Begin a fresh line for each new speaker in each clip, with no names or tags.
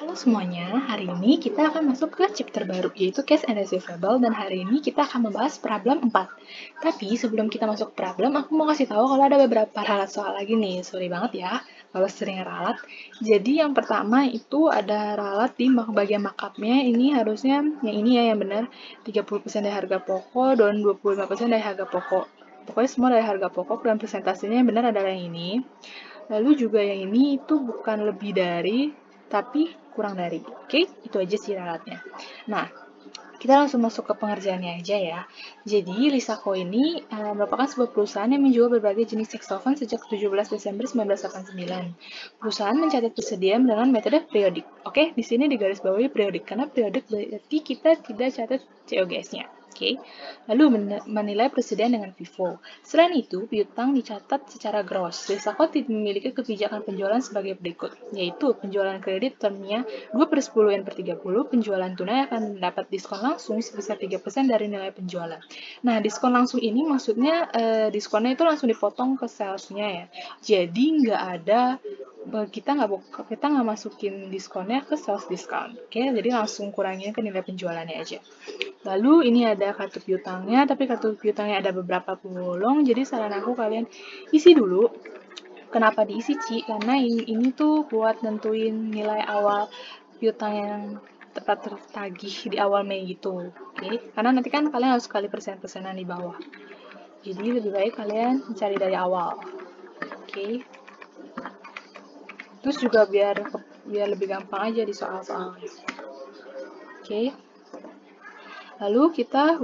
Halo semuanya, hari ini kita akan masuk ke chapter baru, yaitu Case and Receivable, dan hari ini kita akan membahas problem 4. Tapi sebelum kita masuk ke problem, aku mau kasih tahu kalau ada beberapa ralat soal lagi nih. Sorry banget ya, kalau sering ralat. Jadi yang pertama itu ada ralat di bagian markupnya, ini harusnya yang ini ya yang benar, 30% dari harga pokok dan 25% dari harga pokok. Pokoknya semua dari harga pokok dan presentasinya yang benar adalah yang ini. Lalu juga yang ini itu bukan lebih dari, tapi kurang dari. Oke, itu aja sih ralatnya. Nah, kita langsung masuk ke pengerjaannya aja ya. Jadi, Lisaco ini merupakan sebuah perusahaan yang menjual berbagai jenis saxophone sejak 17 Desember 1989. Perusahaan mencatat persediaan dengan metode periodik. Oke, di sini digarisbawahi periodik, karena periodik berarti kita tidak catat COGS-nya. Oke, lalu menilai persediaan dengan FIFO. Selain itu, piutang dicatat secara gross. Lisaco memiliki kebijakan penjualan sebagai berikut, yaitu penjualan kredit termnya 2/10 N/30, penjualan tunai akan mendapat diskon langsung sebesar 3% dari nilai penjualan. Nah, diskon langsung ini maksudnya diskonnya itu langsung dipotong ke salesnya ya. Jadi nggak ada kita nggak masukin diskonnya ke sales discount. Oke, jadi langsung kurangin ke nilai penjualannya aja. Lalu ini ada kartu piutangnya, tapi kartu piutangnya ada beberapa bolong, jadi saran aku kalian isi dulu. Kenapa diisi, Ci? Karena ini tuh buat nentuin nilai awal piutang yang tepat tertagih di awal Mei gitu. Oke? Karena nanti kan kalian harus kali persen-persenan di bawah. Jadi lebih baik kalian mencari dari awal. Oke? Terus juga biar lebih gampang aja di soal-soalnya. Oke? Lalu kita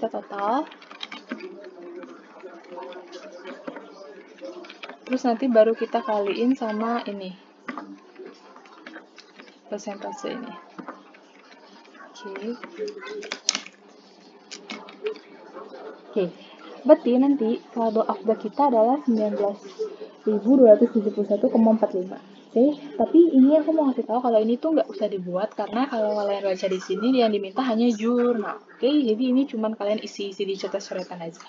total. Terus nanti baru kita kaliin sama ini. Persentase ini. Oke. Berarti nanti saldo after kita adalah 19.271,45. Oke, tapi ini aku mau kasih tahu kalau ini tuh nggak usah dibuat karena kalau kalian baca di sini yang diminta hanya jurnal. Oke, jadi ini cuman kalian isi di coret-coretan aja.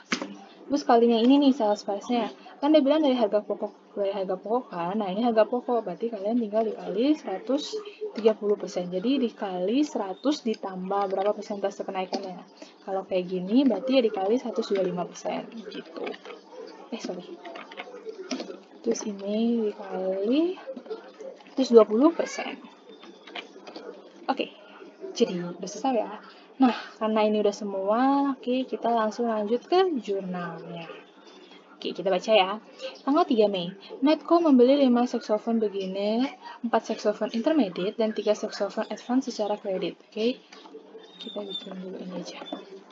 Terus kalinya ini nih sales price-nya. Kan dia bilang dari harga pokok kan. Nah, ini harga pokok. Berarti kalian tinggal dikali 130%. Jadi dikali 100 ditambah berapa persentase kenaikannya. Kalau kayak gini berarti ya dikali 125% gitu. Sorry. Terus ini dikali terus 20%. Oke. Jadi udah selesai ya. Nah, karena ini udah semua, oke, kita langsung lanjut ke jurnalnya. Oke, kita baca ya. Tanggal 3 Mei, Medco membeli 5 saxophone beginner, 4 saxophone intermediate, dan 3 saxophone advance secara kredit. Oke, kita bikin dulu ini aja.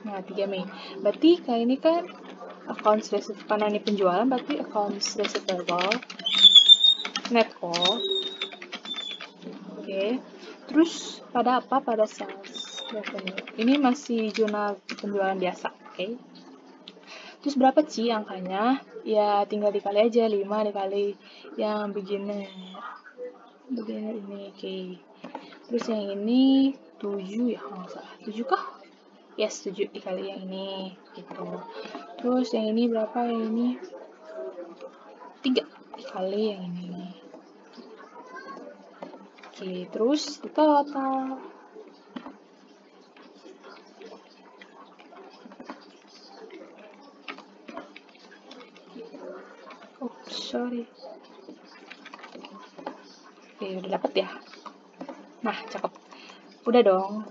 Nah, 3 Mei. Berarti kayak ini kan accounts receivable, karena ini penjualan, berarti accounts receivable Medco. Oke. Terus pada apa? Pada sales revenue. Ini masih jurnal penjualan biasa, oke? Terus berapa Ci angkanya? Ya tinggal dikali aja, 5 dikali yang beginner. Beginner ini, oke. Terus yang ini 7 ya, kalau nggak salah. 7 kah? Yes, 7 dikali yang ini, gitu. Terus yang ini berapa? Yang ini 3 dikali yang ini. Oke, terus total. Sorry. Oke, udah dapet ya. Nah, cakep. Udah dong.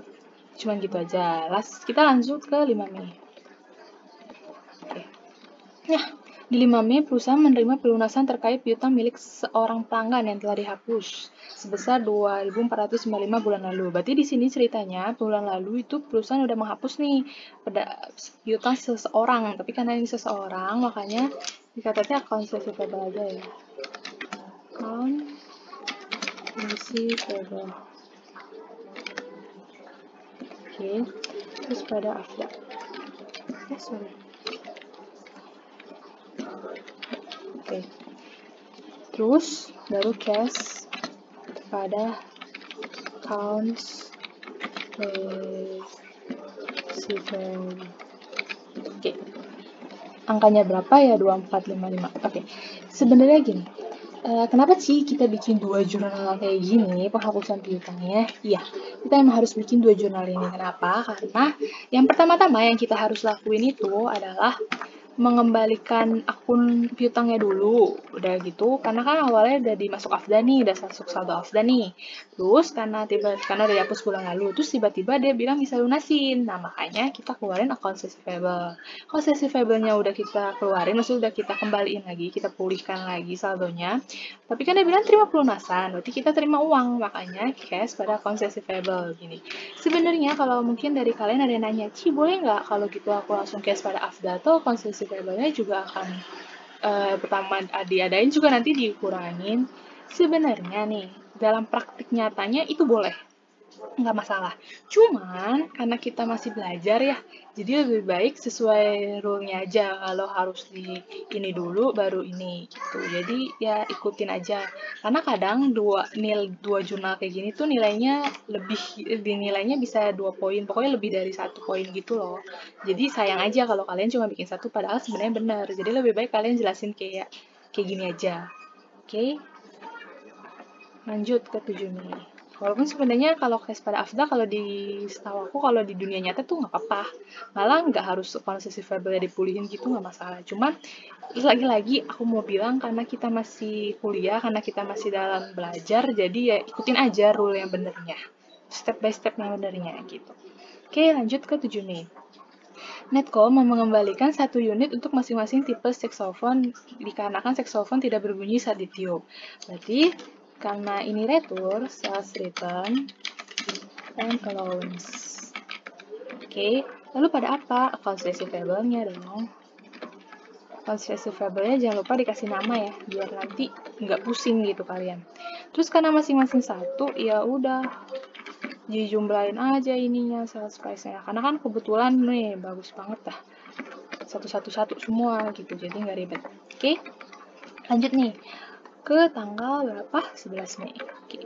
Cuman gitu aja. Kita lanjut ke 5 Mei. Oke. Nah, di 5 Mei perusahaan menerima pelunasan terkait piutang milik seorang pelanggan yang telah dihapus sebesar 2.495 bulan lalu. Berarti di sini ceritanya bulan lalu itu perusahaan udah menghapus nih pada piutang seseorang, tapi karena ini seseorang makanya dikatanya account receivable aja ya. Account receivable. Oke. Terus pada after. Sorry. Oke. Terus baru cash pada accounts receivable. Oke. Angkanya berapa ya? 2455. Oke. Sebenarnya gini. Kenapa sih kita bikin 2 jurnal kayak gini, penghapusan piutangnya? Iya, kita emang harus bikin 2 jurnal ini. Kenapa? Karena yang pertama-tama yang kita harus lakuin itu adalah mengembalikan akun piutangnya dulu, udah gitu, karena kan awalnya udah dimasuk Afda nih, udah masuk saldo Afda nih, terus karena udah dihapus bulan lalu, terus tiba-tiba dia bilang bisa lunasin, nah makanya kita keluarin account receivable. Account receivable-nya udah kita keluarin, maksudnya udah kita kembaliin lagi, kita pulihkan lagi saldonya, tapi kan dia bilang terima pelunasan, berarti kita terima uang, makanya cash pada account receivable gini. Sebenarnya kalau mungkin dari kalian ada yang nanya, Ci boleh nggak kalau gitu aku langsung cash pada Afda atau account receivable-nya juga akan pertama diadain juga nanti dikurangin. Sebenarnya nih, dalam praktik nyatanya itu boleh, nggak masalah. Cuman, karena kita masih belajar ya, jadi lebih baik sesuai rule-nya aja. Kalau harus di ini dulu, baru ini gitu. Jadi ya ikutin aja. Karena kadang dua jurnal kayak gini tuh nilainya dinilainya bisa 2 poin, pokoknya lebih dari 1 poin gitu loh. Jadi sayang aja kalau kalian cuma bikin satu, padahal sebenarnya benar. Jadi lebih baik kalian jelasin kayak gini aja. Oke? Lanjut ke 7 nih. Walaupun sebenarnya kalau cash pada Afda, kalau setahu aku kalau di dunia nyata tuh nggak apa-apa. Malah nggak harus account receivable dipulihin gitu nggak masalah. Cuman lagi-lagi aku mau bilang karena kita masih kuliah, karena kita masih dalam belajar, jadi ya ikutin aja rule yang benernya. Step by step yang benernya gitu. Oke, lanjut ke 7 nih. Netcom mau mengembalikan 1 unit untuk masing-masing tipe saxophone dikarenakan saxophone tidak berbunyi saat ditiup. Berarti karena ini retur, sales return, and allowance. Oke, lalu pada apa? Accounts receivable-nya dong. Accounts receivable-nya jangan lupa dikasih nama ya, biar nanti nggak pusing gitu kalian. Terus karena masing-masing satu, ya udah dijumlahin aja ininya sales price-nya. Karena kan kebetulan nih bagus banget dah. Satu-satu semua gitu, jadi nggak ribet. Oke, lanjut nih ke tanggal berapa? 11 Mei. Oke.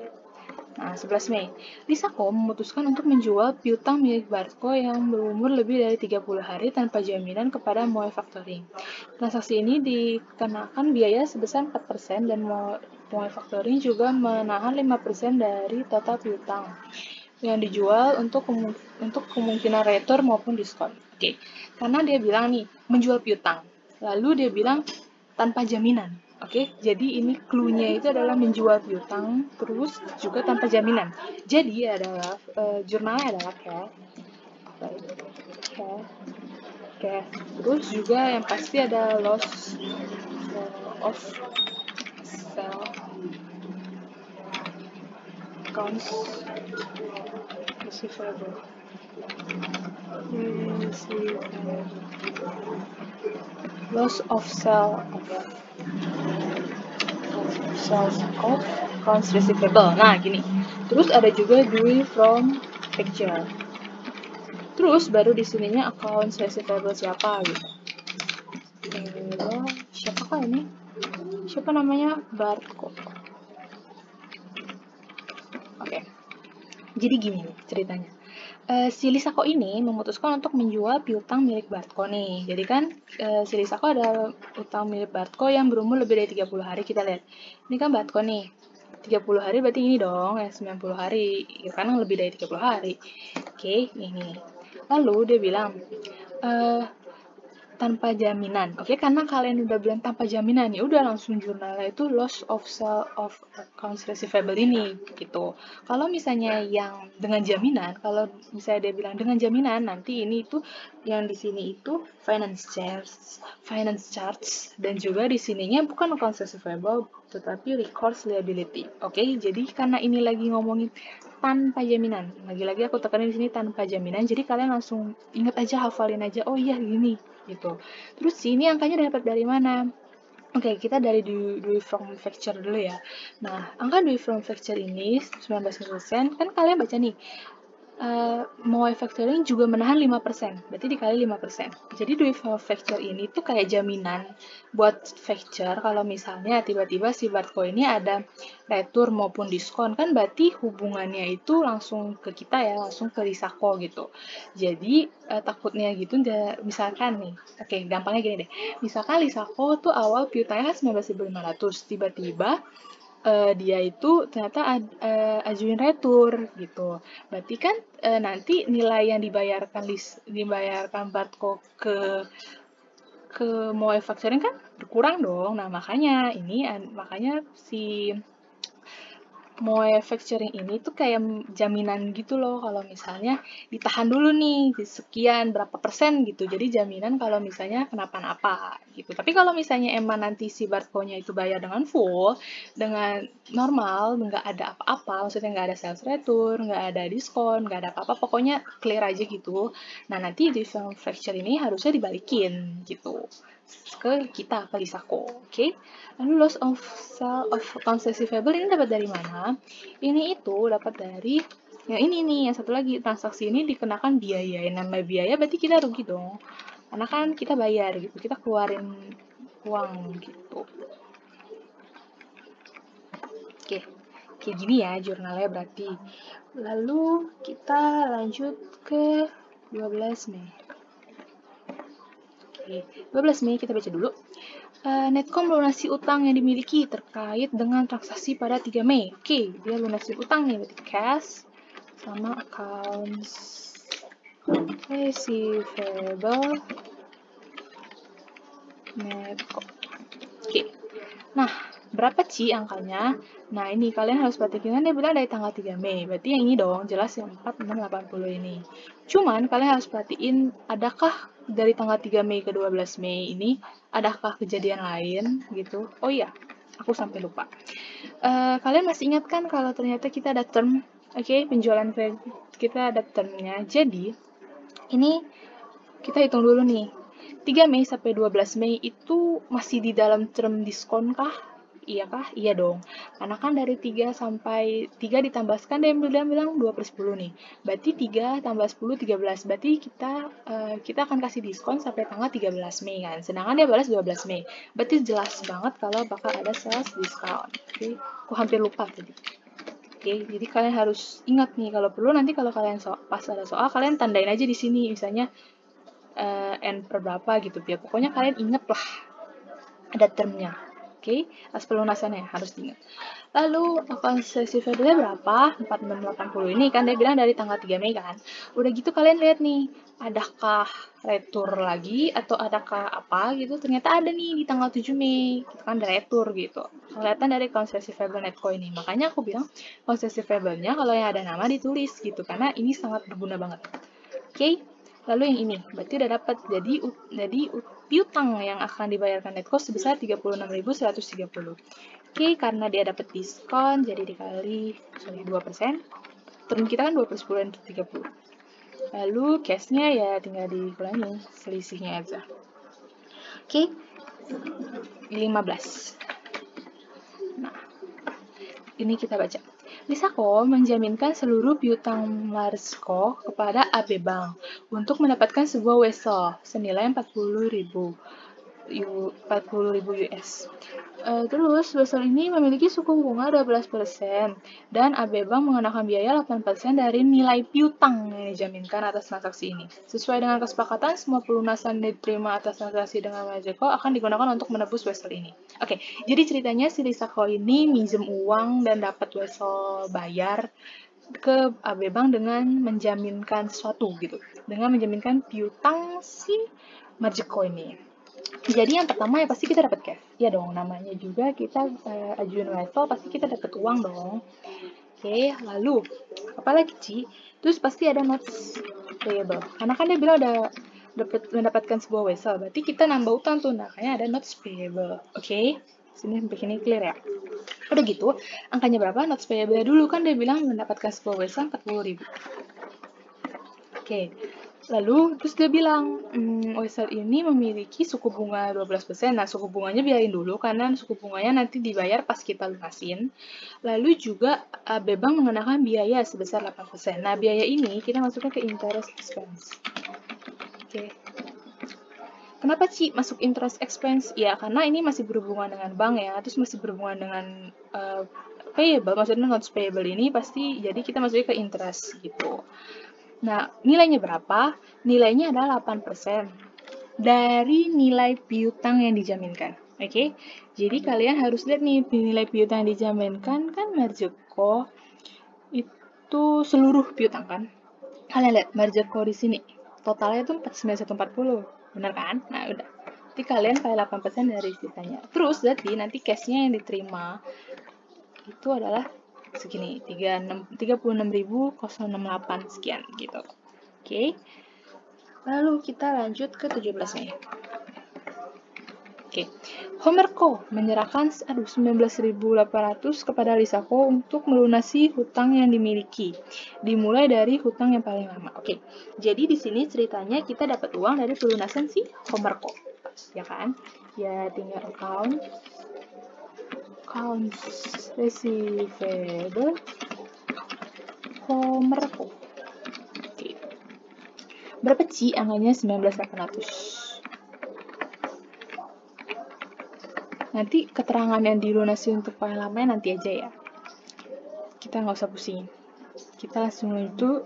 Nah, 11 Mei, Lisakom memutuskan untuk menjual piutang milik Barco yang berumur lebih dari 30 hari tanpa jaminan kepada Moe Factoring. Transaksi ini dikenakan biaya sebesar 4% dan Moe Factoring juga menahan 5% dari total piutang yang dijual untuk kemungkinan retur maupun diskon. Oke, karena dia bilang nih, menjual piutang. Lalu dia bilang tanpa jaminan. Oke, jadi ini clue-nya itu adalah menjual piutang, terus juga tanpa jaminan. Jadi adalah jurnalnya adalah cash. Terus juga yang pasti ada loss of sell accounts receivable. Loss of sell sales of accounts receivable. Nah, gini. Terus ada juga due from picture. Terus baru di sininya accounts receivable siapa gitu. Siapakah ini? Siapa namanya? Barco. Oke. Jadi gini ceritanya. Si Lisako ini memutuskan untuk menjual piutang milik Barco nih. Jadi kan si Lisako ada utang milik Barco yang berumur lebih dari 30 hari. Kita lihat. Ini kan Barco nih. 30 hari berarti ini dong, 90 hari. Ya kan lebih dari 30 hari. Oke, ini. Lalu dia bilang, tanpa jaminan. Oke, karena kalian udah bilang tanpa jaminan, ya udah langsung jurnalnya itu loss of sale of accounts receivable ini gitu. Kalau misalnya yang dengan jaminan, kalau misalnya dia bilang dengan jaminan, nanti ini itu yang di sini itu finance charge dan juga di sininya bukan accounts receivable tetapi recourse liability. Oke, jadi karena ini lagi ngomongin tanpa jaminan. Lagi-lagi aku tekanin di sini tanpa jaminan. Jadi kalian langsung ingat aja, hafalin aja. Oh iya gini gitu. Terus ini angkanya dapat dari mana? Oke, kita dari due from facture dulu ya. Nah, angka due from facture ini 19% kan kalian baca nih. Moe Factoring juga menahan 5%, berarti dikali 5%. Jadi do it for factor ini tuh kayak jaminan buat factor kalau misalnya tiba-tiba si Barco ini ada retur maupun diskon, kan berarti hubungannya itu langsung ke kita ya, langsung ke Risako gitu. Jadi takutnya gitu, misalkan nih, oke gampangnya gini deh, misalkan Risako tuh awal piutangnya kan 19.500, tiba-tiba dia itu ternyata ajuin retur gitu. Berarti kan nanti nilai yang dibayarkan Barco ke Moe Factoring kan berkurang dong. Nah, makanya si Moe Factoring ini tuh kayak jaminan gitu loh, kalau misalnya ditahan dulu nih di sekian berapa persen gitu. Jadi jaminan kalau misalnya kenapa-napa gitu. Tapi kalau misalnya emang nanti si Barco-nya itu bayar dengan full, dengan normal, nggak ada apa-apa, maksudnya nggak ada sales return, nggak ada diskon, nggak ada apa-apa, pokoknya clear aja gitu. Nah, nanti di film fracture ini harusnya dibalikin gitu ke kita, ke Lisako, oke? Lalu loss of sale of accounts receivable ini dapat dari mana? Ini itu dapat dari yang ini nih, yang satu lagi, transaksi ini dikenakan biaya. Yang namanya biaya berarti kita rugi dong. Karena kan kita bayar gitu, kita keluarin uang gitu. Oke, kayak gini ya jurnalnya berarti. Lalu kita lanjut ke 12 Mei. Oke, 12 Mei kita baca dulu. Netcom melunasi utang yang dimiliki terkait dengan transaksi pada 3 Mei. Oke, dia lunasi utang nih, berarti cash sama accounts receivable Netcom. Oke, nah berapa Ci angkanya? Nah ini kalian harus perhatikan, dia bilang dari tanggal 3 Mei, berarti yang ini dong, jelas yang 4680 ini. Cuman kalian harus perhatiin, adakah dari tanggal 3 Mei ke 12 Mei ini, adakah kejadian lain gitu? Oh iya, aku sampai lupa. Kalian masih ingat kan kalau ternyata kita ada term, oke, penjualan kredit kita ada termnya. Jadi, ini kita hitung dulu nih. 3 Mei sampai 12 Mei itu masih di dalam term diskon kah? Iya kah? Iya dong. Karena kan dari 3 sampai 3 ditambahkan, dia bilang 2/10 nih. Berarti 3 tambah 10, 13. Berarti kita akan kasih diskon sampai tanggal 13 Mei kan. Sedangkan dia balas 12 Mei. Berarti jelas banget kalau bakal ada sales discount. Oke, aku hampir lupa tadi. Oke, jadi kalian harus ingat nih, kalau perlu nanti kalau kalian pas ada soal, kalian tandain aja di sini, misalnya N per berapa gitu, biar pokoknya kalian inget lah ada termnya. Oke, as pelunasannya harus diingat. Lalu accounts receivable berapa? 4680 ini kan dia bilang dari tanggal 3 Mei kan. Udah gitu kalian lihat nih, adakah retur lagi atau adakah apa gitu. Ternyata ada nih di tanggal 7 Mei, gitu kan ada retur gitu. Kelihatan dari accounts receivable netco ini. Makanya aku bilang accounts receivable-nya kalau yang ada nama ditulis gitu, karena ini sangat berguna banget. Oke, lalu yang ini, berarti udah dapat. Jadi piutang yang akan dibayarkan netco sebesar 36.130. Oke, karena dia dapat diskon, jadi dikali 2%. Term kita kan 2/10 untuk 30. Lalu cashnya ya tinggal dikurangin selisihnya aja. Oke, 15. Nah, ini kita baca. Lisako menjaminkan seluruh piutang Marsco kepada AB Bank untuk mendapatkan sebuah wesel senilai 40.000 US. Terus wesel ini memiliki suku bunga 12% dan AB Bank mengenakan biaya 8% dari nilai piutang yang dijaminkan atas transaksi ini. Sesuai dengan kesepakatan, semua pelunasan diterima atas transaksi dengan Marsco akan digunakan untuk menebus wesel ini. Oke, jadi ceritanya si Lisako ini minjem uang dan dapat wesel bayar ke AB Bank dengan menjaminkan sesuatu gitu, dengan menjaminkan piutang si Marjeko ini. Jadi yang pertama ya pasti kita dapat cash. Ya dong, namanya juga kita ajuin wesel, pasti kita dapat uang dong. Oke, lalu apa lagi Ci? Terus pasti ada notes payable. Karena kan dia bilang udah mendapatkan sebuah wesel, berarti kita nambah utang tuh, makanya ada notes payable. Oke, sini sampai sini clear ya. Udah gitu, angkanya berapa? Notes payable dulu kan dia bilang mendapatkan sebuah wesel 40.000. Oke, Lalu terus dia bilang, website ini memiliki suku bunga 12%. Nah, suku bunganya biarin dulu karena suku bunganya nanti dibayar pas kita lunasin. Lalu juga Bank mengenakan biaya sebesar 8%. Nah, biaya ini kita masukkan ke interest expense. Oke. Kenapa sih masuk interest expense? Ya, karena ini masih berhubungan dengan bank ya, terus masih berhubungan dengan payable, maksudnya accounts payable ini pasti jadi kita masuknya ke interest gitu. Nah, nilainya berapa? Nilainya adalah 8% dari nilai piutang yang dijaminkan. Oke, jadi kalian harus lihat nih, nilai piutang yang dijaminkan kan margin-co itu seluruh piutang kan? Kalian lihat margin-co di sini, totalnya itu 49140, benar kan? Nah, udah. Jadi kalian kali 8% dari sisanya. Terus berarti nanti cash-nya yang diterima itu adalah segini, 36.068 sekian gitu. Oke. Lalu kita lanjut ke 17-nya. Oke. Homerco menyerahkan 19.800 kepada Lisako untuk melunasi hutang yang dimiliki. Dimulai dari hutang yang paling lama. Oke. Jadi di sini ceritanya kita dapat uang dari pelunasan si Homerco. Ya kan? Ya tinggal accounts receivable Homerco. Oke. Berapa sih angkanya? 19.800. Nanti keterangan yang dilunasi untuk paling lama nanti aja ya. Kita nggak usah pusing. Kita langsung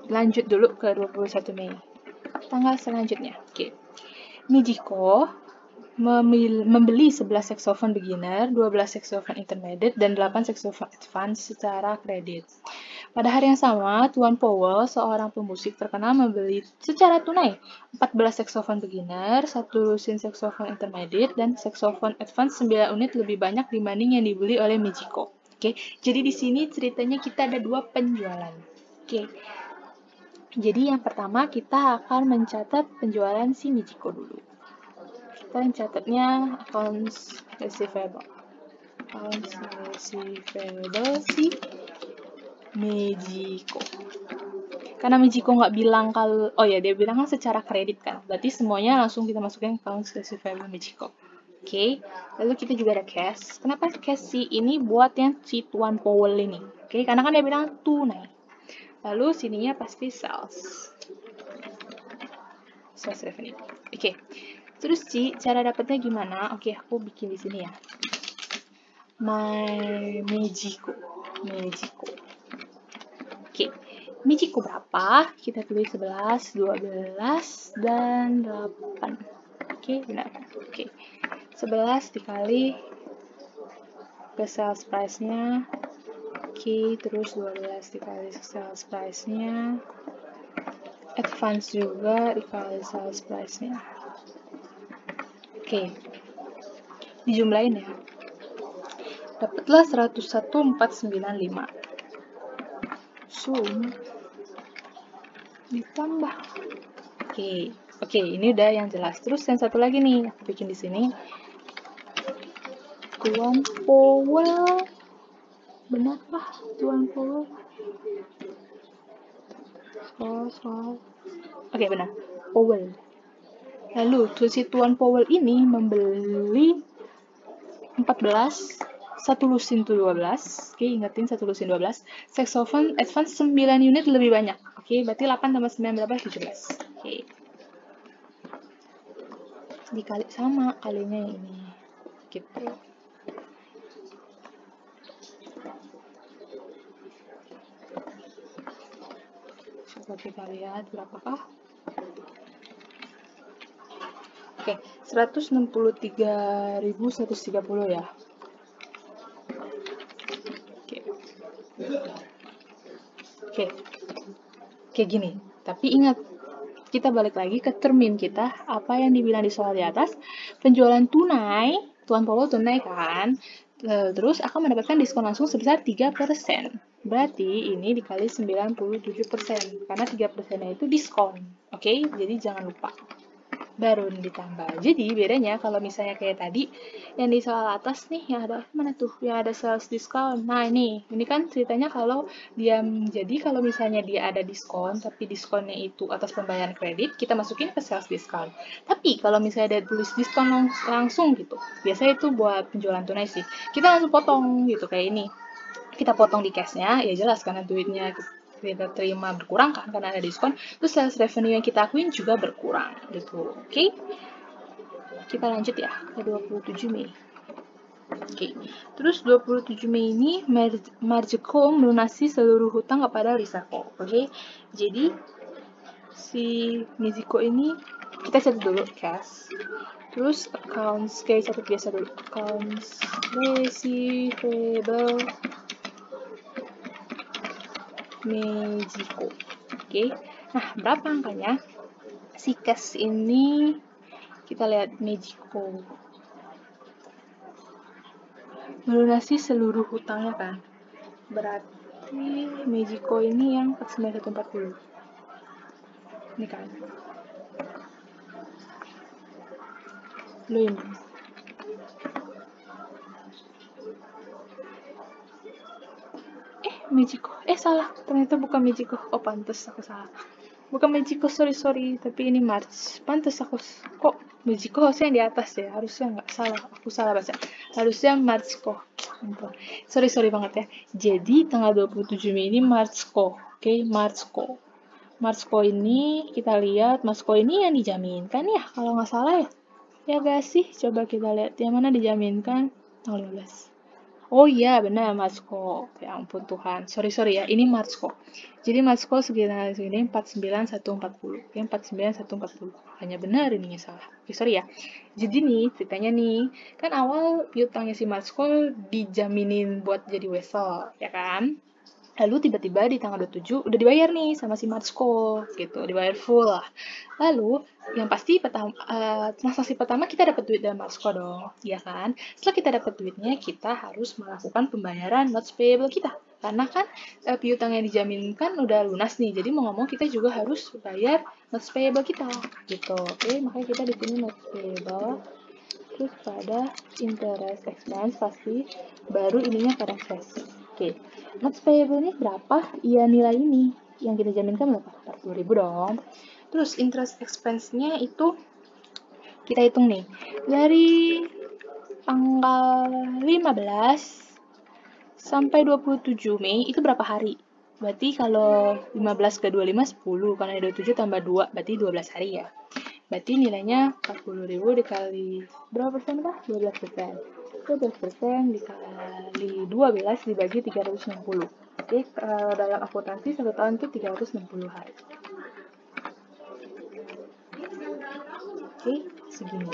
lanjut dulu ke 21 Mei. Tanggal selanjutnya. Oke. Mijiko membeli 11 saxophone beginner, 12 saxophone intermediate, dan 8 saxophone advance secara kredit. Pada hari yang sama, Tuan Powell, seorang pemusik terkenal, membeli secara tunai 14 saxophone beginner, 1 lusin saxophone intermediate, dan saxophone advance 9 unit lebih banyak dibanding yang dibeli oleh Mijiko. Oke, jadi di sini ceritanya kita ada 2 penjualan. Oke. Jadi yang pertama kita akan mencatat penjualan si Mijiko dulu. Kita mencatatnya accounts receivable. Accounts receivable si Mijiko. Karena Mijiko nggak bilang kalau, oh ya dia bilang kan secara kredit kan, berarti semuanya langsung kita masukin ke accounts receivable Mijiko. Oke, lalu kita juga ada cash. Kenapa cash sih? Ini buat yang si Tuan Powell ini. Oke, karena kan dia bilang tunai. Lalu sininya pasti sales revenue. Oke, terus Ci, cara dapatnya gimana? Oke, aku bikin di sini ya. Mijiko. Oke, Mijiko berapa? Kita tulis 11, 12, dan 8. Oke, benar. Oke, 11 dikali ke sales price-nya. Oke, terus 12 dikali sales price-nya. Advance juga dikali sales price-nya. Oke, dijumlahin ya. Dapatlah 101.495. Ditambah. Oke, ini udah yang jelas. Terus yang satu lagi nih, aku bikin di sini. Tuan Powell. Benarkah Tuan Powell? Oke, benar. Powell. Lalu, si Tuan Powell ini membeli 14, 1 lusin itu 12. Oke, ingetin 1 lusin 12. Saxophone advance 9 unit lebih banyak. Oke, berarti 8 tambah 9 berapa? 17. Oke. Dikali sama kalinya ini. Gitu. Coba kita lihat berapakah. Oke, 163.130 ya. Oke, gini. Tapi ingat, kita balik lagi ke termin kita, apa yang dibilang di soal di atas, penjualan tunai, Tuan Powell tunai kan, terus akan mendapatkan diskon langsung sebesar 3%. Berarti ini dikali 97%, karena 3%-nya itu diskon. Oke, jadi jangan lupa. baru ditambah. Jadi bedanya kalau misalnya kayak tadi yang di soal atas nih yang ada mana tuh yang ada sales discount. Nah ini kan ceritanya kalau jadi kalau misalnya dia ada diskon tapi diskonnya itu atas pembayaran kredit kita masukin ke sales discount. Tapi kalau misalnya ada tulis diskon langsung gitu, biasanya itu buat penjualan tunai sih. Kita langsung potong gitu kayak ini. Kita potong di cashnya, ya jelas karena duitnya kita terima berkurang kan karena ada diskon, terus sales revenue yang kita akuin juga berkurang gitu. Oke? Kita lanjut ya ke 27 Mei. Oke. Terus 27 Mei ini Marjeko melunasi seluruh hutang kepada Risako. Oke. Jadi si Mizuko ini kita catat dulu cash. Terus accounts kayak catat biasa dulu. Accounts receivable Mexico. Oke. Nah, berapa angkanya? Si cash ini kita lihat Mexico. Melunasi seluruh hutangnya kan. Berarti Mexico ini yang 49140. Ini kan. Belum. Mexico. Salah. Ternyata bukan Mexico. Oh, pantes aku salah. Bukan Mexico, sorry. Tapi ini March. Pantes aku. Kok Mexico harusnya yang di atas ya? Harusnya nggak salah. Aku salah baca. Harusnya March kok. Sorry banget ya. Jadi tanggal 27 Mei ini March kok. Oke, March kok. March kok ini kita lihat. March kok ini yang dijaminkan ya? Kalau nggak salah ya? Ya gak sih? Coba kita lihat. Yang mana dijaminkan? Tanggal 15. Oh iya, benar Matsko. Ya ampun Tuhan. Sorry ya. Ini Matsko. Jadi Matsko segini 49140. Yang 49140. Hanya benar ininya salah. Oke, sorry ya. Jadi nih, ceritanya nih. Kan awal piutangnya si Matsko dijaminin buat jadi wesel, ya kan? Lalu tiba-tiba di tanggal 27 udah dibayar nih sama si Matsko gitu, dibayar full lah. Lalu yang pasti transaksi pertama kita dapat duit dari Matsko dong, ya kan? Setelah kita dapat duitnya, kita harus melakukan pembayaran notes payable kita. Karena kan piutang yang dijaminkan udah lunas nih, jadi mau ngomong kita juga harus bayar notes payable kita gitu. Oke, makanya kita di sini notes payable. Terus pada interest expense pasti baru ininya pada cash. Oke, notes payable ini berapa? Iya nilai ini yang kita jaminkan berapa? 40.000 dong. Terus interest expense-nya itu kita hitung nih dari tanggal 15 sampai 27 Mei itu berapa hari? Berarti kalau 15 ke 25 10, karena 27 tambah 2 berarti 12 hari ya. Berarti nilainya 40.000 dikali berapa persen kah? 12%. 12% dikali 12 dibagi 360. Oke, dalam akuntansi 1 tahun itu 360 hari. Oke, segini.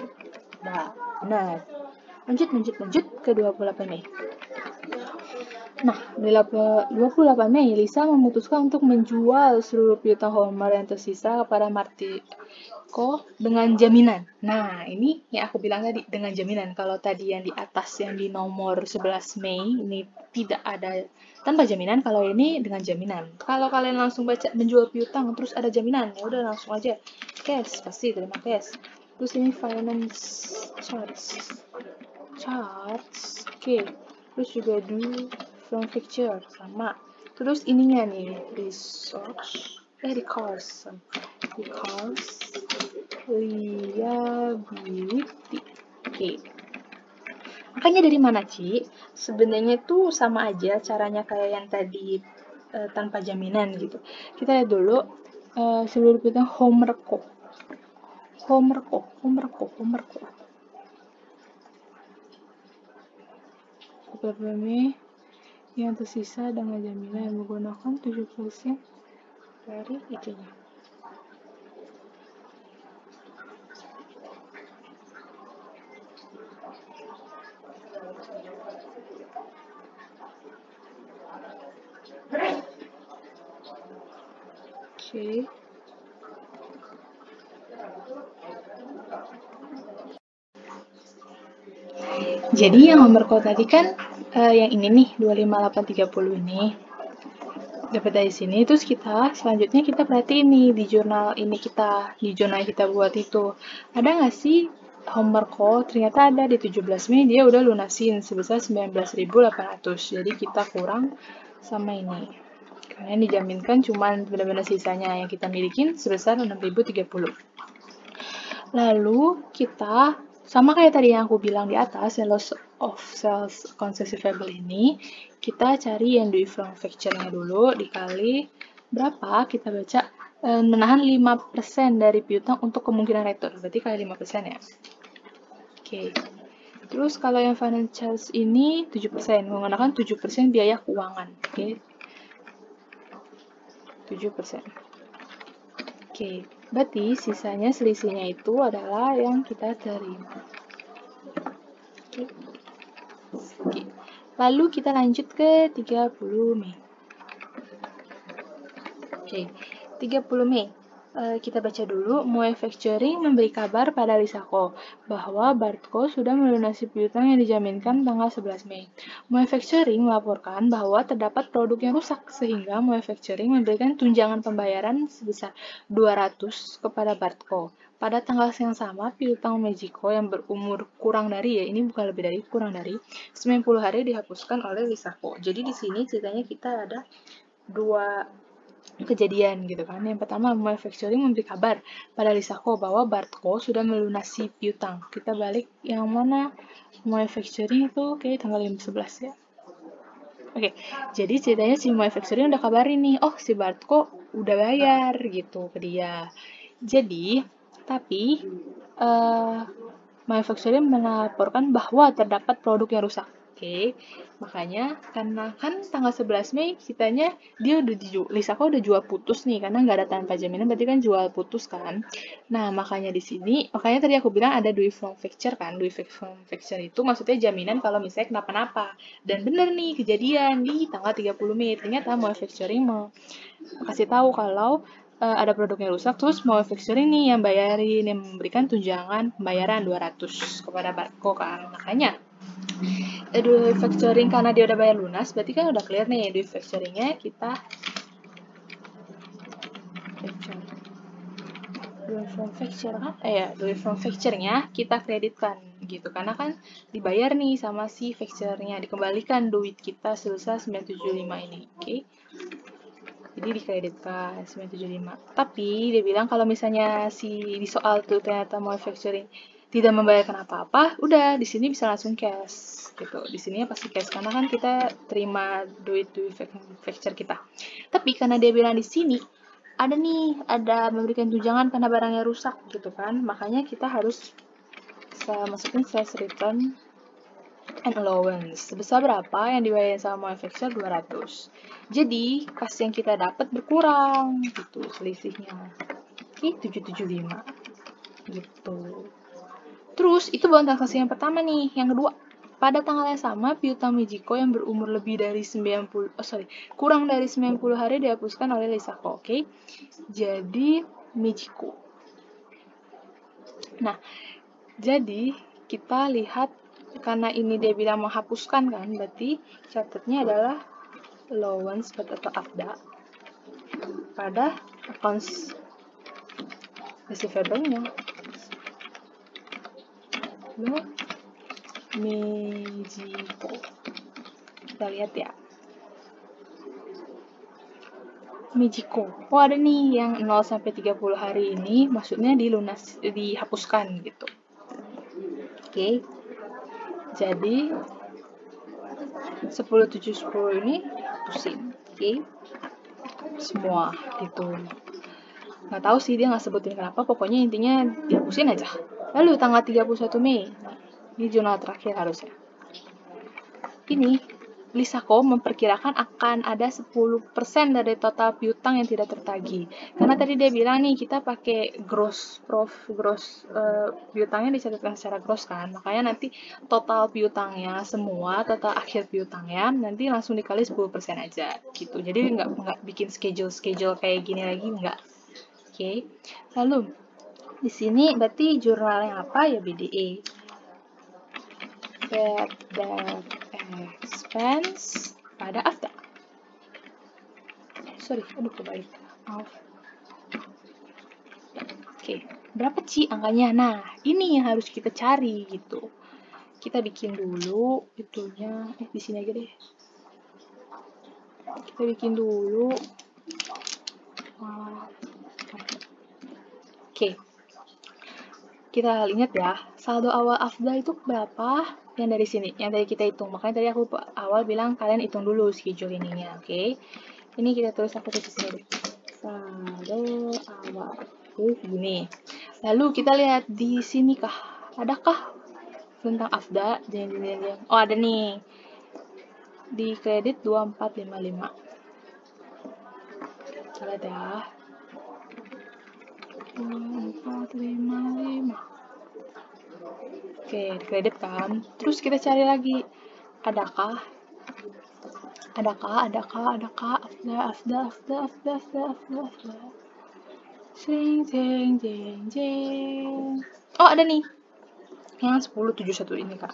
Nah, benar. Lanjut ke 28 Mei. Nah, di 28 Mei, Lisa memutuskan untuk menjual seluruh piutang Homer yang tersisa kepada Martiko dengan jaminan. Nah, ini yang aku bilang tadi, dengan jaminan. Kalau tadi yang di atas, yang di nomor 11 Mei, ini tidak ada tanpa jaminan. Kalau ini dengan jaminan. Kalau kalian langsung baca menjual piutang, terus ada jaminan, ya udah langsung aja. Cash, pasti terima cash. Terus ini finance charge. Oke. Terus juga do from picture sama. Terus ininya nih resource liability. Oke. Makanya dari mana, Ci? Sebenarnya tuh sama aja caranya kayak yang tadi tanpa jaminan gitu. Kita lihat dulu seluruh piutang Homerko. Ini yang tersisa dengan jaminan menggunakan 7% dari itunya. Oke. Jadi yang nomor kode tadi kan yang ini nih 25830 ini. dapat dari sini. Terus selanjutnya kita perhatiin nih di jurnal kita buat itu. Ada nggak sih homework kok? Ternyata ada di 17 Mei dia udah lunasin sebesar 19.800. Jadi kita kurang sama ini. Karena yang dijaminkan cuma benar-benar sisanya yang kita milikin sebesar 6.030. Lalu kita sama kayak tadi yang aku bilang di atas, yang loss of sales concessible ini, kita cari yang due from factoring-nya dulu, dikali berapa, kita baca menahan 5% dari piutang untuk kemungkinan return, berarti kali 5% ya. Oke. Terus kalau yang financials ini 7%, menggunakan 7% biaya keuangan. Oke. 7%. Oke, berarti sisanya selisihnya itu adalah yang kita terima. Oke. Lalu kita lanjut ke 30 Mei. Oke, 30 Mei. Kita baca dulu, Manufacturing memberi kabar pada Lisako bahwa Bartko sudah melunasi piutang yang dijaminkan tanggal 11 Mei. Manufacturing melaporkan bahwa terdapat produk yang rusak, sehingga Manufacturing memberikan tunjangan pembayaran sebesar 200 kepada Bartko. Pada tanggal yang sama, piutang Mexico yang berumur kurang dari, ini bukan lebih dari, kurang dari 90 hari dihapuskan oleh Lisako. Jadi di sini ceritanya kita ada dua kejadian gitu kan. Yang pertama, Manufacturing memberi kabar pada Lisako bahwa Bartko sudah melunasi piutang. Kita balik yang mana Manufacturing itu kayak tanggal 11 ya. Oke, jadi ceritanya si Manufacturing udah kabarin nih, oh si Bartko udah bayar gitu ke dia. Jadi, tapi Manufacturing melaporkan bahwa terdapat produk yang rusak. Oke, makanya karena kan tanggal 11 Mei kitanya dia udah Lisako udah jual putus nih karena nggak ada tanpa jaminan berarti kan jual putus kan. Nah makanya di sini makanya tadi aku bilang ada due from facture kan. Due from facture itu maksudnya jaminan kalau misalnya kenapa-napa. Dan bener nih kejadian di tanggal 30 Mei ternyata Manufacturing mau kasih tahu kalau ada produk yang rusak, terus Manufacturing nih yang bayarin, yang memberikan tunjangan pembayaran 200 kepada Bartko kan. Makanya due factoring karena dia udah bayar lunas, berarti kan udah clear nih due factoringnya kita due from factoringnya kita kreditkan gitu karena kan dibayar nih sama si factornya, dikembalikan duit kita sebesar 975 ini, oke? Jadi dikreditkan 975. Tapi dia bilang kalau misalnya di soal tuh ternyata Manufacturing tidak membayarkan apa-apa, udah di sini bisa langsung cash gitu. Di sini pasti cash karena kan kita terima duit facture kita. Tapi karena dia bilang di sini ada memberikan tunjangan karena barangnya rusak gitu kan. Makanya kita harus masukin sales return and allowance. Sebesar berapa yang dibayarin sama manufacturer? 200. Jadi, kas yang kita dapat berkurang gitu selisihnya. Oke, 775. Gitu. Terus, itu bukan transaksi yang pertama nih. Yang kedua, pada tanggal yang sama, piutang Mijiko yang berumur kurang dari 90 hari dihapuskan oleh Lisako, oke? Jadi, Mijiko. Nah, jadi kita lihat karena ini dia bilang menghapuskan kan, berarti catatnya adalah allowance atau AFDA pada accounts receivable-nya. Mijiko. Kita lihat ya. Mijiko. Oh ada nih yang 0 sampai 30 hari ini maksudnya dihapuskan gitu. Oke. Jadi 10 7 10 ini hapusin. Oke. Semua gitu. Nggak tahu sih dia nggak sebutin kenapa, pokoknya intinya dihapusin aja. Lalu tanggal 31 Mei. Ini jurnal terakhir harusnya. Ini Lisako memperkirakan akan ada 10% dari total piutang yang tidak tertagih. Karena tadi dia bilang nih kita pakai gross piutangnya dicatatkan secara gross kan. Makanya nanti total piutangnya semua, total akhir piutangnya nanti langsung dikali 10% aja gitu. Jadi nggak bikin schedule kayak gini lagi nggak. Oke. Lalu di sini berarti jurnalnya apa ya BDE. Bad debt expense pada AFDA. sorry, aduh kebalik. Maaf. Oke, berapa Ci angkanya? Nah, ini yang harus kita cari gitu. Kita bikin dulu itunya, di sini aja deh. Kita bikin dulu. Oke, kita ingat ya, saldo awal Afda itu berapa? Yang dari sini, yang tadi kita hitung. Makanya tadi aku awal bilang kalian hitung dulu schedule ininya, oke? Ini kita tulis aku di sini. Saldo awal segini. Lalu kita lihat di sini kah, adakah tentang Afda? Jangan. Oh, ada nih. Di kredit 2455. Kita lihat ya. 2455. Oke, di kredit kan. Terus kita cari lagi. Adakah Afda. Jeng. Oh, ada nih. Yang 1071 ini, Kak.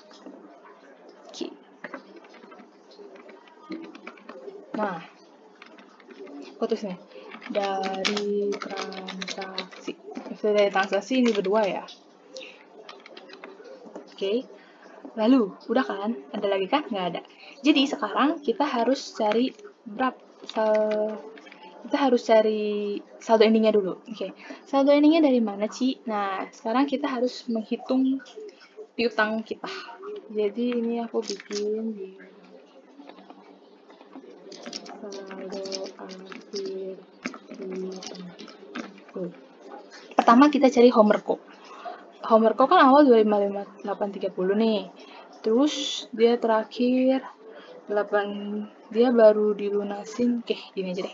Oke. Nah, putus nih. Dari transaksi ini berdua ya. Oke. Lalu, udah kan? Ada lagi kan? Nggak ada. Jadi sekarang kita harus cari saldo endingnya dulu. Oke. Saldo endingnya dari mana, Ci? Nah, sekarang kita harus menghitung piutang kita. Jadi ini aku bikin di saldo akhir piutang. Pertama kita cari Homerco. Homerco kan awal 255830 nih. Terus dia terakhir 8, dia baru dilunasin, oke gini aja deh,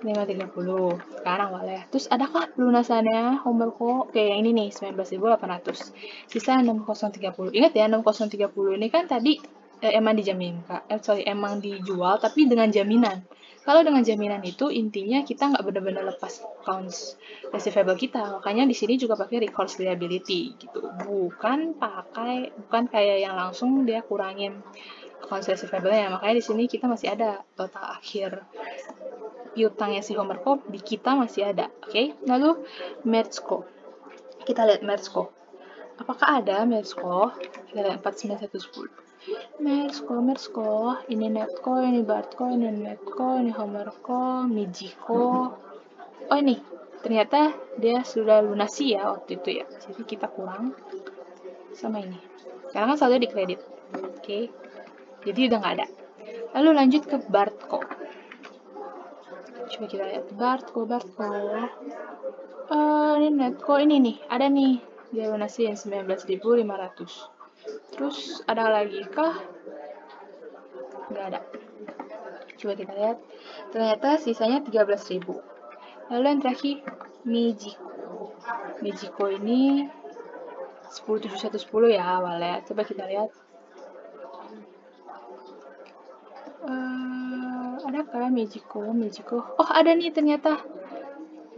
530 sekarang awalnya. Terus adakah pelunasannya Homerco? Oke, yang ini nih 19.800, sisa 6030. Ingat ya, 6030 ini kan tadi emang dijamin Kak, emang dijual tapi dengan jaminan. Kalau dengan jaminan itu intinya kita nggak benar-benar lepas accounts receivable kita, makanya di sini juga pakai recourse liability gitu, bukan kayak yang langsung dia kurangin accounts receivable-nya. Makanya di sini kita masih ada total akhir piutangnya si Homerco, di kita masih ada. Oke, lalu Mertzco. Kita lihat Mertzco. Apakah ada Mertzco? Kita lihat 49110. Mertzco, ini Netco, ini Bartco, ini Netco, ini Homerco, Mijiko. Oh ini, ternyata dia sudah lunasi ya waktu itu ya. Jadi kita kurang sama ini. Karena kan saldo di kredit. Oke. Jadi udah nggak ada. Lalu lanjut ke Bartco. Coba kita lihat Bartco. Ini Netco, ini nih, ada nih. Dia lunasi yang 19.500. Terus ada lagi kah? Nggak ada. Coba kita lihat. Ternyata sisanya 13.000. Lalu yang terakhir Mijiko ini 10.7110 ya awalnya. Coba kita lihat. Adakah Mijiko? Oh, ada nih ternyata.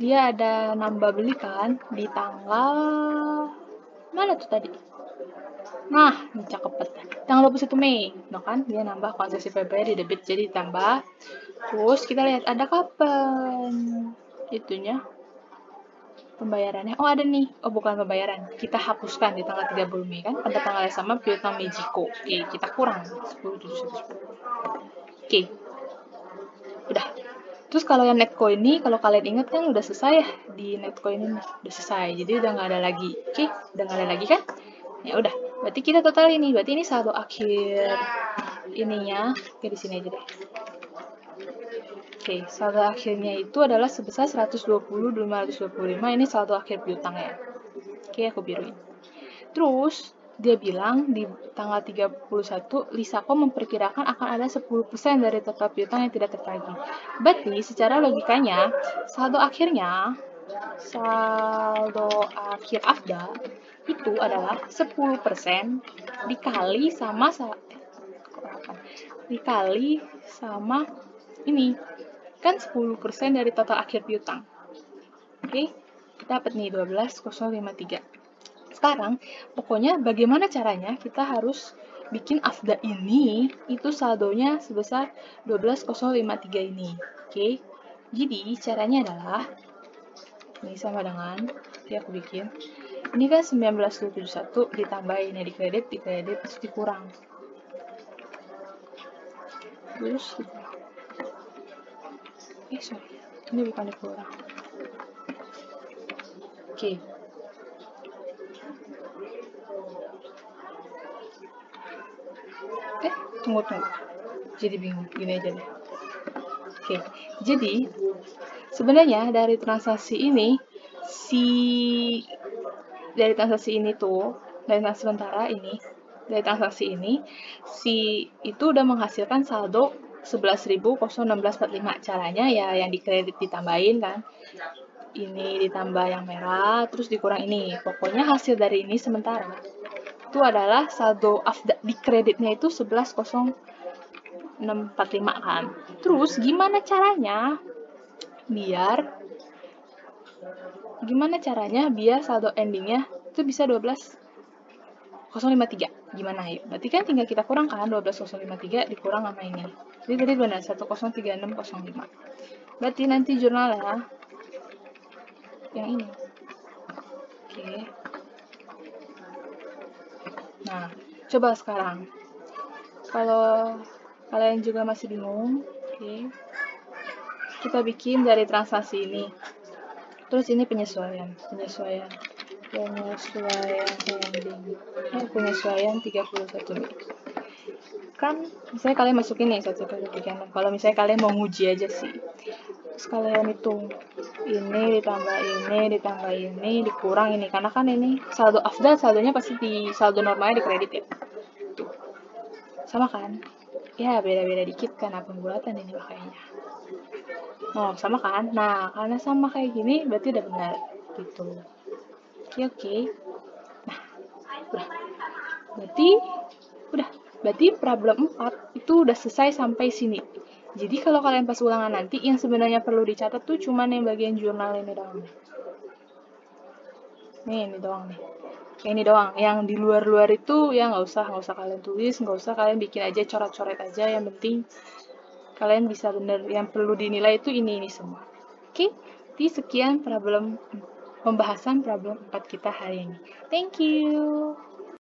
Dia ada nambah beli kan di tanggal mana tuh tadi? Nah, ini cakep banget. Tanggal 21 Mei. Nah kan, dia nambah konsesi Februari di debit jadi ditambah. Terus kita lihat ada kapan itunya pembayarannya. Oh, ada nih. Oh, bukan pembayaran. Kita hapuskan di tanggal 30 Mei kan. Pada tanggal yang sama piutang Mijiko. Oke, kita kurang 10.710. Oke. Udah. Terus kalau yang Netco ini, kalau kalian ingat kan udah selesai ya di Netco ini nih, udah selesai. Jadi udah nggak ada lagi. Oke, udah nggak ada lagi kan? Ya udah. Berarti kita total ini. Berarti ini saldo akhir ininya. Oke, di sini aja deh. Oke, saldo akhirnya itu adalah sebesar 120.525. Ini saldo akhir piutangnya. Oke, aku biruin. Terus dia bilang di tanggal 31, Lisako memperkirakan akan ada 10% dari total piutang yang tidak tertagih. Berarti secara logikanya, saldo akhir Afda itu adalah 10% dikali sama ini. Kan 10% dari total akhir piutang. Oke, dapat nih 12.053. Sekarang, pokoknya bagaimana caranya kita harus bikin Afda ini itu saldonya sebesar 12.053 ini. Oke. Jadi caranya adalah, ini sama dengan, aku bikin, ini kan 19.271 ditambahin, ya dikredit, terus dikurang. Terus dikurang. Sorry, ini bukan dikurang. Oke. Tunggu. Jadi bingung, gini aja deh. Oke, jadi sebenarnya dari transaksi ini, dari transaksi ini, si itu udah menghasilkan saldo 11.016.45. Caranya ya yang dikredit ditambahin kan. Ini ditambah yang merah, terus dikurang ini. Pokoknya hasil dari ini sementara itu adalah saldo di kreditnya itu 11.045 kan. Terus gimana caranya biar saldo endingnya itu bisa 12.053? Gimana yuk? Berarti kan tinggal kita kurang kan 12.053 dikurang sama ini. Jadi tadi benar 103605. Berarti nanti jurnalnya yang ini. Oke. Nah, coba sekarang. Kalau kalian juga masih bingung, oke. Kita bikin dari transaksi ini. Terus ini penyesuaian ending. Penyesuaian 31 Mei. Kan misalnya kalian masukin nih 1,36. Kalau misalnya kalian mau nguji aja sih. Terus kalian hitung ini ditambah ini dikurang ini, karena kan ini saldo afdal, saldonya pasti di saldo normalnya dikredit ya. Tuh. Sama kan? Ya beda-beda dikit karena pembulatan ini makanya. Oh, sama kan? Nah, karena sama kayak gini, berarti udah benar. Gitu. Oke. Nah, Berarti problem 4 itu udah selesai sampai sini. Jadi kalau kalian pas ulangan nanti, yang sebenarnya perlu dicatat tuh cuman yang bagian jurnal ini doang. Ini doang nih. Ini doang. Yang di luar-luar itu ya nggak usah kalian tulis, nggak usah kalian bikin aja coret-coret aja. Yang penting kalian bisa bener, yang perlu dinilai itu ini semua. Oke, jadi sekian pembahasan problem 4 kita hari ini. Thank you.